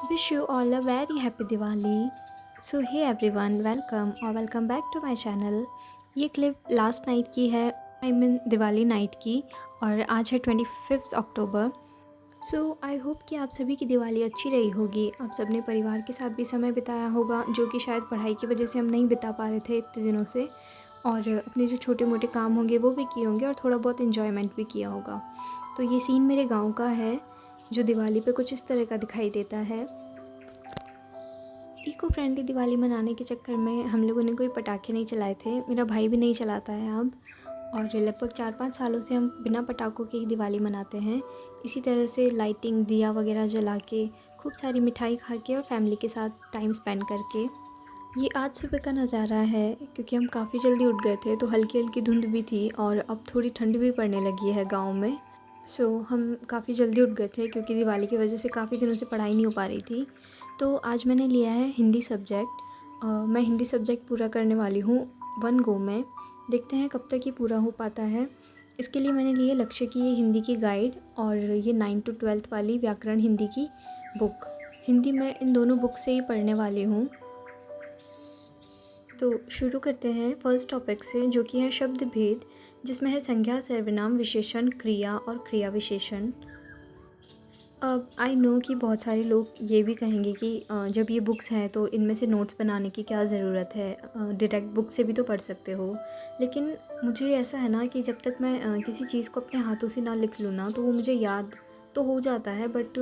Wish you all a very happy Diwali. So hey everyone, welcome or welcome back to my channel. ये clip last night की है, I mean Diwali night की, और आज है 25 अक्टूबर। सो I hope कि आप सभी की दिवाली अच्छी रही होगी। आप सबने परिवार के साथ भी समय बिताया होगा, जो कि शायद पढ़ाई की वजह से हम नहीं बिता पा रहे थे इतने दिनों से, और अपने जो छोटे मोटे काम होंगे वो भी किए होंगे और थोड़ा बहुत इन्जॉयमेंट भी किया होगा। तो ये सीन मेरे गाँव का है, जो दिवाली पे कुछ इस तरह का दिखाई देता है। इको फ्रेंडली दिवाली मनाने के चक्कर में हम लोगों ने कोई पटाखे नहीं चलाए थे। मेरा भाई भी नहीं चलाता है अब, और लगभग 4-5 सालों से हम बिना पटाखों के ही दिवाली मनाते हैं। इसी तरह से लाइटिंग, दिया वगैरह जला के, खूब सारी मिठाई खा के और फैमिली के साथ टाइम स्पेंड करके। ये आज सुबह का नज़ारा है, क्योंकि हम काफ़ी जल्दी उठ गए थे, तो हल्की हल्की धुंध भी थी और अब थोड़ी ठंड भी पड़ने लगी है गाँव में। हम काफ़ी जल्दी उठ गए थे, क्योंकि दिवाली की वजह से काफ़ी दिनों से पढ़ाई नहीं हो पा रही थी। तो आज मैंने लिया है हिंदी सब्जेक्ट। मैं हिंदी सब्जेक्ट पूरा करने वाली हूँ 1 गो में। देखते हैं कब तक ये पूरा हो पाता है। इसके लिए मैंने लिए लक्ष्य की ये हिंदी की गाइड और ये 9 to 12th वाली व्याकरण हिंदी की बुक। हिंदी मैं इन दोनों बुक से ही पढ़ने वाली हूँ। तो शुरू करते हैं फर्स्ट टॉपिक से, जो कि है शब्द भेद, जिसमें है संज्ञा, सर्वनाम, विशेषण, क्रिया और क्रिया विशेषण। अब आई नो कि बहुत सारे लोग ये भी कहेंगे कि जब ये बुक्स हैं तो इनमें से नोट्स बनाने की क्या ज़रूरत है, डायरेक्ट बुक से भी तो पढ़ सकते हो। लेकिन मुझे ऐसा है ना कि जब तक मैं किसी चीज़ को अपने हाथों से ना लिख लूँ ना, तो वो मुझे याद तो हो जाता है, बट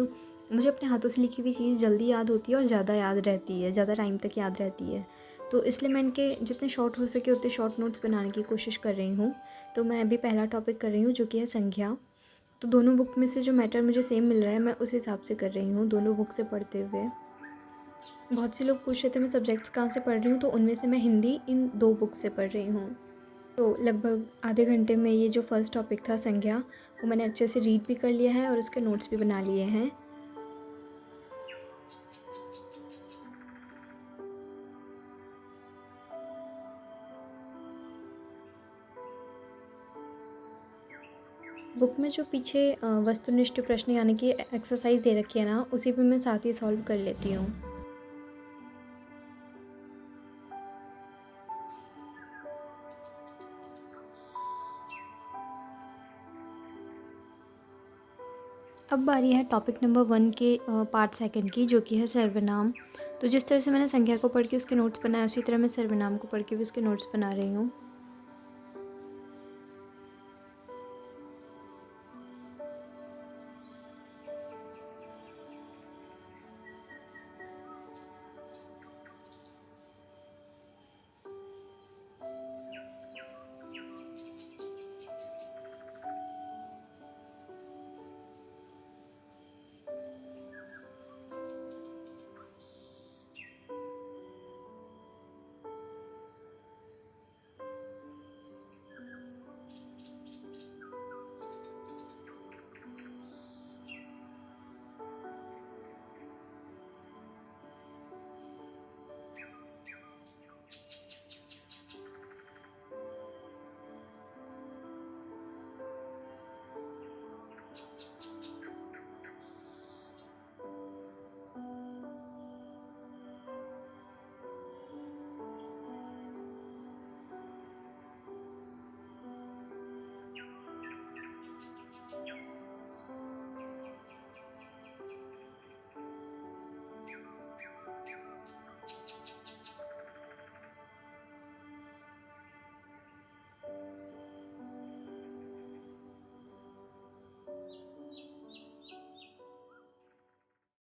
मुझे अपने हाथों से लिखी हुई चीज़ जल्दी याद होती है और ज़्यादा याद रहती है, ज़्यादा टाइम तक याद रहती है। तो इसलिए मैं इनके जितने शॉर्ट हो सके उतने शॉर्ट नोट्स बनाने की कोशिश कर रही हूँ। तो मैं अभी पहला टॉपिक कर रही हूँ, जो कि है संख्या। तो दोनों बुक में से जो मैटर मुझे सेम मिल रहा है, मैं उस हिसाब से कर रही हूँ दोनों बुक से पढ़ते हुए। बहुत से लोग पूछ रहे थे मैं सब्जेक्ट्स कहाँ से पढ़ रही हूँ, तो उनमें से मैं हिंदी इन 2 बुक से पढ़ रही हूँ। तो लगभग आधे घंटे में ये जो फर्स्ट टॉपिक था संज्ञा, वो मैंने अच्छे से रीड भी कर लिया है और उसके नोट्स भी बना लिए हैं। बुक में जो पीछे वस्तुनिष्ठ प्रश्न यानी कि एक्सरसाइज दे रखी है ना, उसी पे मैं साथ ही सॉल्व कर लेती हूँ। अब बारी है टॉपिक नंबर 1 के पार्ट सेकंड की, जो कि है सर्वनाम। तो जिस तरह से मैंने संज्ञा को पढ़ के उसके नोट्स बनाए, उसी तरह मैं सर्वनाम को पढ़ के भी उसके नोट्स बना रही हूँ।